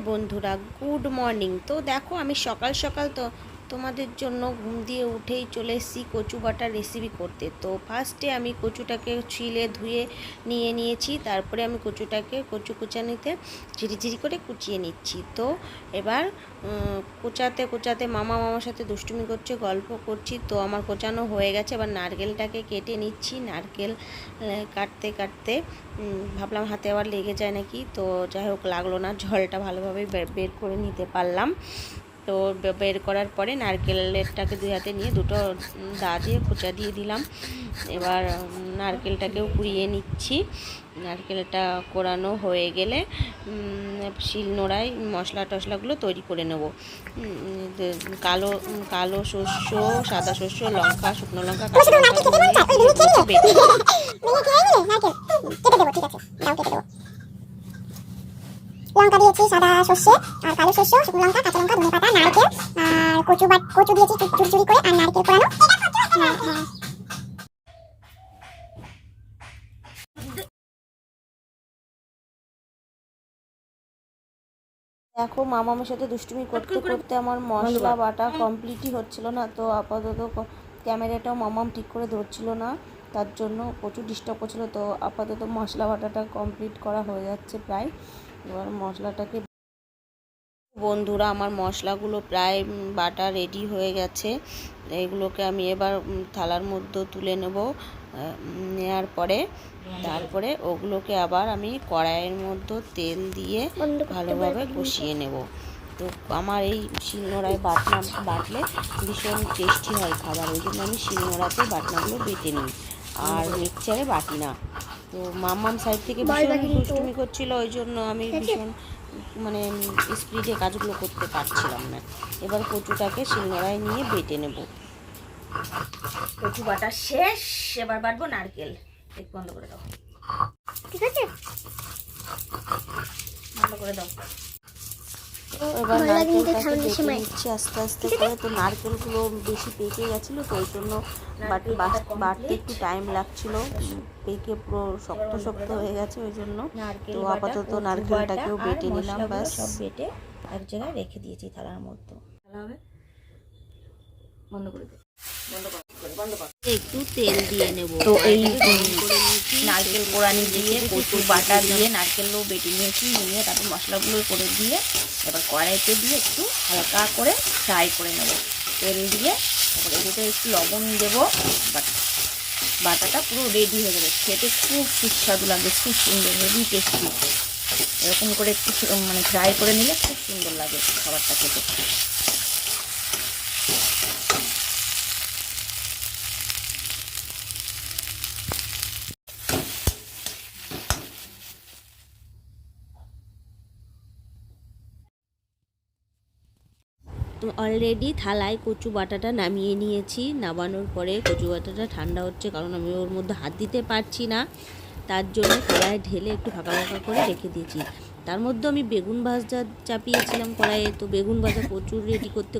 বন্ধুরা, good morning. তো দেখো, আমি সকাল সকাল তোমাদের জন্য ঘুম দিয়ে উঠেই চলে এসেছি কচু বাটার রেসিপি করতে। তো ফার্স্টে আমি কচুটাকে ছুলে ধুয়ে নিয়েছি। তারপরে আমি কচু কুচানিতে ঝিরি করে কুচিয়ে নিচ্ছি। তো এবার কোচাতে মামার সাথে দুষ্টুমি করছে, গল্প করছি। তো আমার কোচানো হয়ে গেছে। এবার নারকেলটাকে কেটে নিচ্ছি। নারকেল কাটতে ভাবলাম হাতে আবার লেগে যায় নাকি, তো যাই হোক লাগলো না, জলটা ভালোভাবে বের করে নিতে পারলাম। তো বের করার পরে নারকেলটাকে দুই হাতে নিয়ে দুটো দা দিয়ে খোঁচা দিয়ে দিলাম। এবার নারকেলটাকেও কুড়িয়ে নিচ্ছি। নারকেলটা কোরানো হয়ে গেলে শিলনোড়ায় মশলা টশলাগুলো তৈরি করে নেব। কালো শস্য, সাদা শস্য, লঙ্কা, শুকনো লঙ্কা, কাঁচা লঙ্কা বেটে লঙ্কা দিয়েছি, সাদা সর্ষে আর কালো সর্ষে, শুকনো লঙ্কা, কাঁচা লঙ্কা, ধনে পাতা, নারকেল আর কচু দিয়েছি চুরি করে, আর নারকেল কোরানো। দেখো, মামার সাথে দুষ্টুমি করতে করতে আমার মশলা বাটা কমপ্লিটই হচ্ছিল না। তো আপাতত ক্যামেরাটাও মামাম ঠিক করে ধরছিল না, তার জন্য প্রচুর ডিস্টার্ব করছিল। তো আপাতত মশলা বাটাটা কমপ্লিট করা হয়ে যাচ্ছে প্রায়। এবার মশলাটাকে বন্ধুরা, আমার মশলাগুলো প্রায় বাটা রেডি হয়ে গেছে। এগুলোকে আমি এবার থালার মধ্যে তুলে নেওয়ার পরে তারপরে ওগুলোকে আবার আমি কড়াইয়ের মধ্যে তেল দিয়ে ভালোভাবে কষিয়ে নেব। তো আমার এই শিলনোড়ায় বাটলে ভীষণ টেস্টি হয় খাবার, ওই জন্য আমি শিলনোড়াতে বাটনাগুলো বেটে নিই, আর মিক্সচারে বাটি না। তো মামাম সাইড থেকে ভীষণ দুষ্টুমি করছিল, ওই জন্য আমি ভীষণ স্পিডে কাজগুলো করতে পারছিলাম না। এবার কচুটাকে শিলনোড়ায় নিয়ে বেটে নেব। কচু বাটা শেষ, এবার বাটবো নারকেল। বন্ধ করে দাও, ঠিক আছে, বন্ধ করে দাও। তো এবার নারকেলটাকে বেটে নিচ্ছি আস্তে আস্তে করে। তো নারকেলগুলো বেশি পেকে গেছিলো, তো ওই জন্য বাটতে একটু টাইম লাগছিল, পেকে পুরো শক্ত শক্ত হয়ে গেছে ওই জন্য। তো আপাতত নারকেলটাকেও বেটে নিলাম, ব্যাস সব বেটে এক জায়গায় রেখে দিয়েছি থালার মধ্যে। বন্ধ করে দে, একটু তেল দিয়ে নেব। তো এই নারকেল কোড়ানি দিয়ে কচু বাটা দিয়ে নারকেলও বেটে নিয়ে তারপর মশলাগুলো করে দিয়ে এবার কড়াইতে দিয়ে একটু হালকা করে ফ্রাই করে নেব তেল দিয়ে। তারপরে এদিকে একটু লবণ দেবো, বাটাটা পুরো রেডি হয়ে যাবে। খেতে খুব সুস্বাদু লাগবে, খুব সুন্দর, হেভি টেস্টি। এরকম করে একটু ফ্রাই করে নিলে খুব সুন্দর লাগে খাবারটা খেতে। তো অলরেডি থালায় কচু বাটাটা নামিয়ে নিয়েছি। নামানোর পরে কচু বাটাটা ঠান্ডা হচ্ছে, কারণ আমি ওর মধ্যে হাত দিতে পারছি না, তার জন্য কড়াইয়ে ঢেলে একটু ফাঁকা করে রেখে দিয়েছি। তার মধ্যে আমি বেগুন ভাজা চাপিয়েছিলাম কড়াইয়ে। তো বেগুন ভাজা কচু রেডি করতে